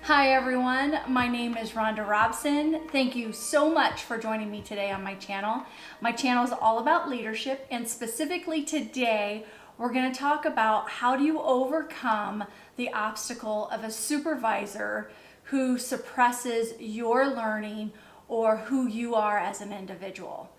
Hi everyone, my name is Rhonda Robson. Thank you so much for joining me today on my channel. My channel is all about leadership, and specifically today we're going to talk about how do you overcome the obstacle of a supervisor who suppresses your learning or who you are as an individual.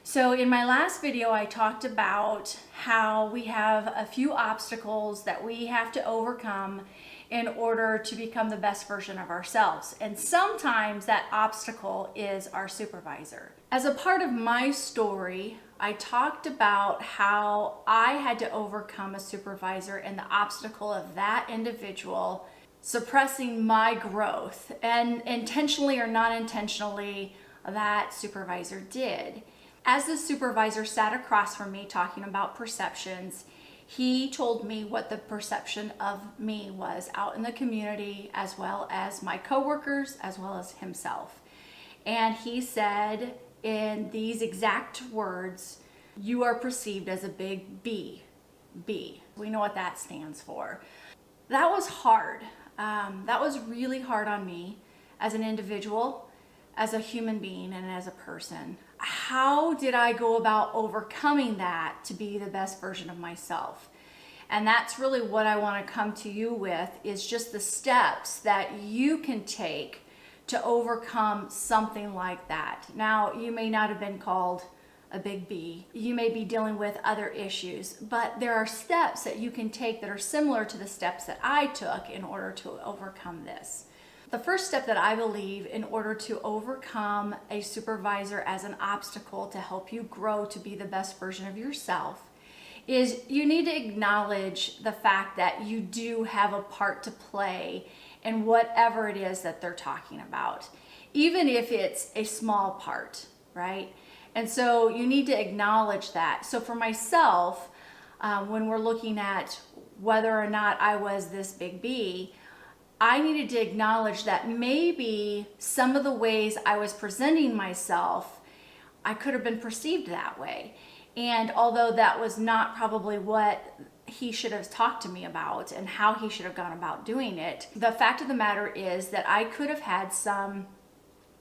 So in my last video, I talked about how we have a few obstacles that we have to overcome in order to become the best version of ourselves. And sometimes that obstacle is our supervisor. As a part of my story, I talked about how I had to overcome a supervisor and the obstacle of that individual suppressing my growth. And intentionally or not intentionally, that supervisor did. As the supervisor sat across from me talking about perceptions, he told me what the perception of me was out in the community, as well as my coworkers, as well as himself. And he said in these exact words, "You are perceived as a big B." B. We know what that stands for. That was hard. That was really hard on me as an individual, as a human being, and as a person. How did I go about overcoming that to be the best version of myself? And that's really what I want to come to you with, is just the steps that you can take to overcome something like that. Now, you may not have been called a big B. You may be dealing with other issues, but there are steps that you can take that are similar to the steps that I took in order to overcome this. The first step that I believe in order to overcome a supervisor as an obstacle to help you grow to be the best version of yourself is you need to acknowledge the fact that you do have a part to play in whatever it is that they're talking about, even if it's a small part, right? And so you need to acknowledge that. So for myself, when we're looking at whether or not I was this big B, I needed to acknowledge that maybe some of the ways I was presenting myself, I could have been perceived that way. And although that was not probably what he should have talked to me about and how he should have gone about doing it, the fact of the matter is that I could have had some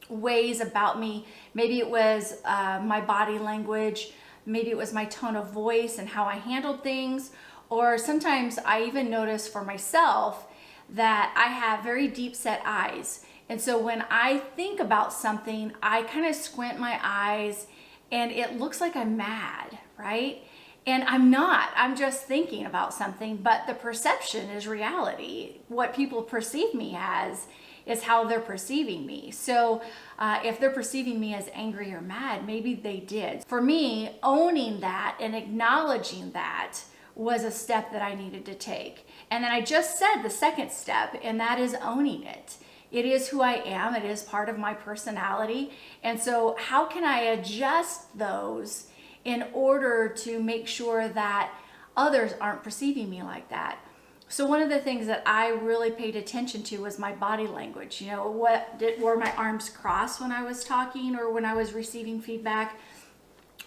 ways about me. Maybe it was my body language, maybe it was my tone of voice and how I handled things, or sometimes I even noticed for myself that I have very deep set eyes. And so when I think about something, I kind of squint my eyes and it looks like I'm mad, right? And I'm not, I'm just thinking about something, but the perception is reality. What people perceive me as is how they're perceiving me. So if they're perceiving me as angry or mad, maybe they did. For me, owning that and acknowledging that was a step that I needed to take. And then I just said the second step, and that is owning it. It is who I am. It is part of my personality. And so how can I adjust those in order to make sure that others aren't perceiving me like that? So one of the things that I really paid attention to was my body language. You know, were my arms crossed when I was talking or when I was receiving feedback?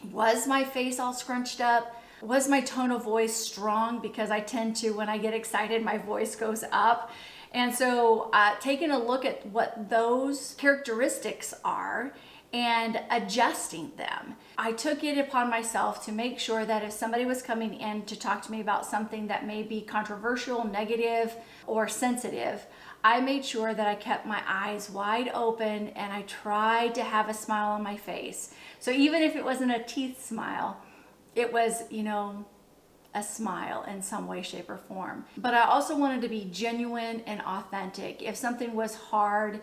Was my face all scrunched up? Was my tone of voice strong? Because I tend to, when I get excited, my voice goes up. And so taking a look at what those characteristics are and adjusting them. I took it upon myself to make sure that if somebody was coming in to talk to me about something that may be controversial, negative, or sensitive, I made sure that I kept my eyes wide open and I tried to have a smile on my face. So even if it wasn't a teeth smile, it was, you know, a smile in some way, shape, or form. But I also wanted to be genuine and authentic. If something was hard,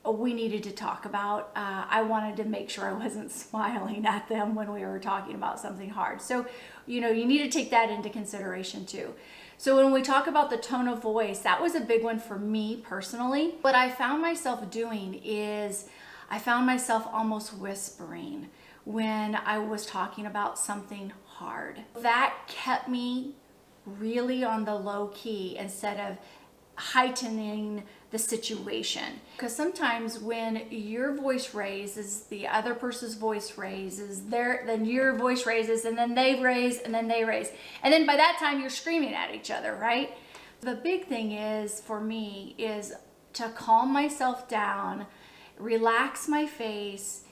we needed to talk about. I wanted to make sure I wasn't smiling at them when we were talking about something hard. So, you know, you need to take that into consideration too. So when we talk about the tone of voice, that was a big one for me personally. What I found myself doing is I found myself almost whispering when I was talking about something hard. That kept me really on the low key instead of heightening the situation. Because sometimes when your voice raises, the other person's voice raises, then your voice raises, and then they raise, and then they raise. And then by that time you're screaming at each other, right? The big thing is, for me, is to calm myself down, relax my face,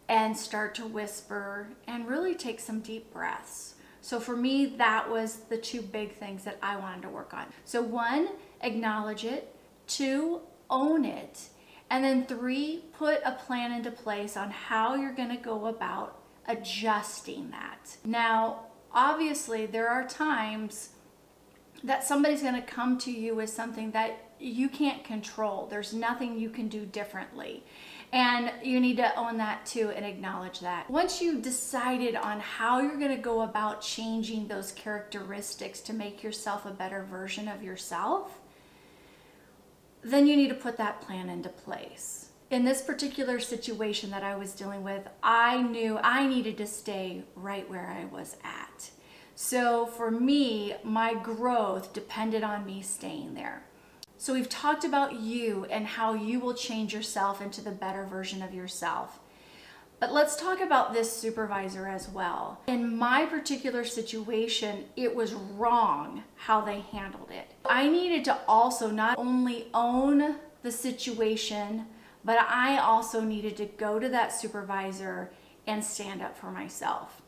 and start to whisper and really take some deep breaths. So for me, that was the two big things that I wanted to work on. So 1, acknowledge it. 2, own it. And then 3, put a plan into place on how you're gonna go about adjusting that. Now, obviously, there are times that somebody's gonna come to you with something that you can't control. There's nothing you can do differently. And you need to own that too and acknowledge that. Once you've decided on how you're gonna go about changing those characteristics to make yourself a better version of yourself, then you need to put that plan into place. In this particular situation that I was dealing with, I knew I needed to stay right where I was at. So for me, my growth depended on me staying there. So we've talked about you and how you will change yourself into the better version of yourself. But let's talk about this supervisor as well. In my particular situation, it was wrong how they handled it. I needed to also not only own the situation, but I also needed to go to that supervisor and stand up for myself.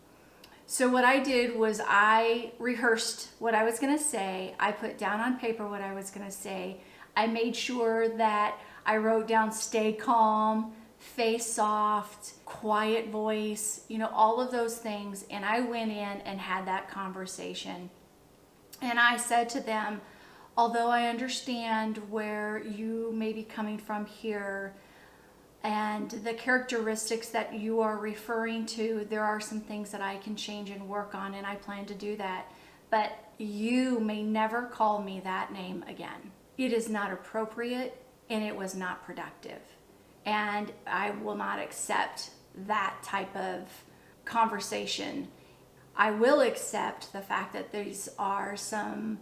So what I did was I rehearsed what I was gonna say. I put down on paper what I was gonna say. I made sure that I wrote down stay calm, face soft, quiet voice, all of those things. And I went in and had that conversation. And I said to them, although I understand where you may be coming from here, and the characteristics that you are referring to, there are some things that I can change and work on, and I plan to do that. But you may never call me that name again. It is not appropriate, and it was not productive. And I will not accept that type of conversation. I will accept the fact that these are some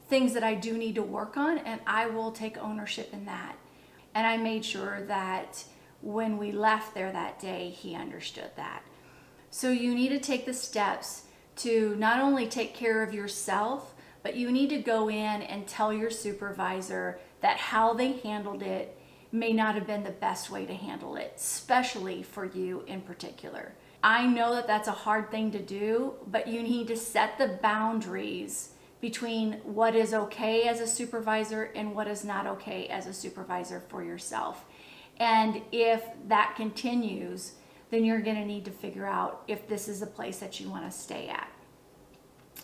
things that I do need to work on, and I will take ownership in that. And I made sure that when we left there that day, he understood that. So you need to take the steps to not only take care of yourself, but you need to go in and tell your supervisor that how they handled it may not have been the best way to handle it, especially for you in particular. I know that that's a hard thing to do, but you need to set the boundaries between what is okay as a supervisor and what is not okay as a supervisor for yourself. And if that continues, then you're gonna need to figure out if this is a place that you wanna stay at.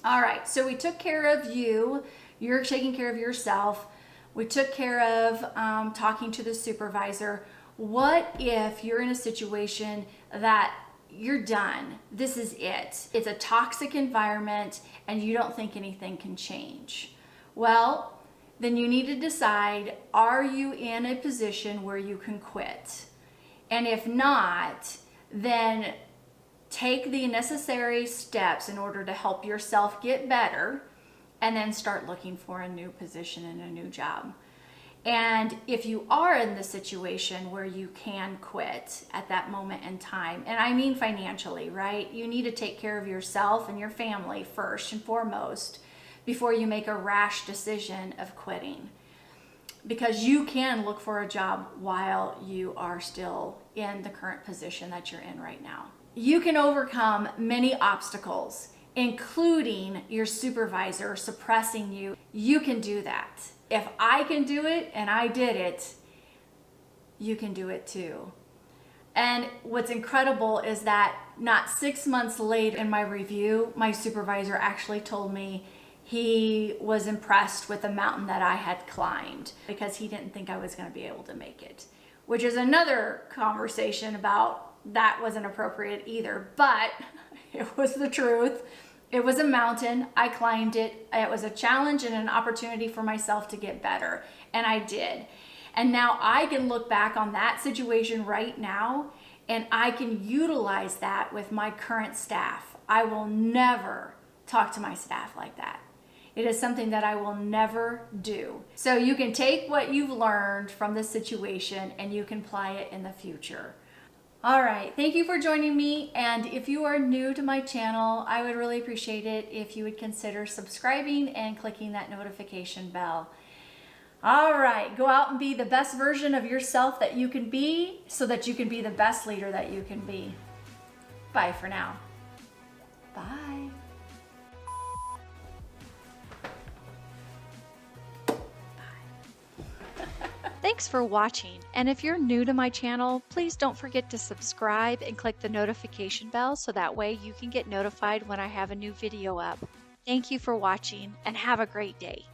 All right, so we took care of you. You're taking care of yourself. We took care of talking to the supervisor. What if you're in a situation that you're done? This is it. It's a toxic environment and you don't think anything can change. Well, then you need to decide, are you in a position where you can quit? And if not, then take the necessary steps in order to help yourself get better, and then start looking for a new position and a new job. And if you are in the situation where you can quit at that moment in time, and I mean financially, right? You need to take care of yourself and your family first and foremost before you make a rash decision of quitting. Because you can look for a job while you are still in the current position that you're in right now. You can overcome many obstacles, including your supervisor suppressing you. You can do that. If I can do it and I did it, you can do it too. And what's incredible is that not 6 months later in my review, my supervisor actually told me he was impressed with the mountain that I had climbed because he didn't think I was going to be able to make it, which is another conversation about that wasn't appropriate either, but it was the truth. It was a mountain. I climbed it. It was a challenge and an opportunity for myself to get better, and I did. And now I can look back on that situation right now, and I can utilize that with my current staff. I will never talk to my staff like that. It is something that I will never do. So you can take what you've learned from this situation and you can apply it in the future. All right, thank you for joining me. And if you are new to my channel, I would really appreciate it if you would consider subscribing and clicking that notification bell. All right, go out and be the best version of yourself that you can be so that you can be the best leader that you can be. Bye for now. Bye. Thanks for watching, and if you're new to my channel, please don't forget to subscribe and click the notification bell so that way you can get notified when I have a new video up. Thank you for watching, and have a great day.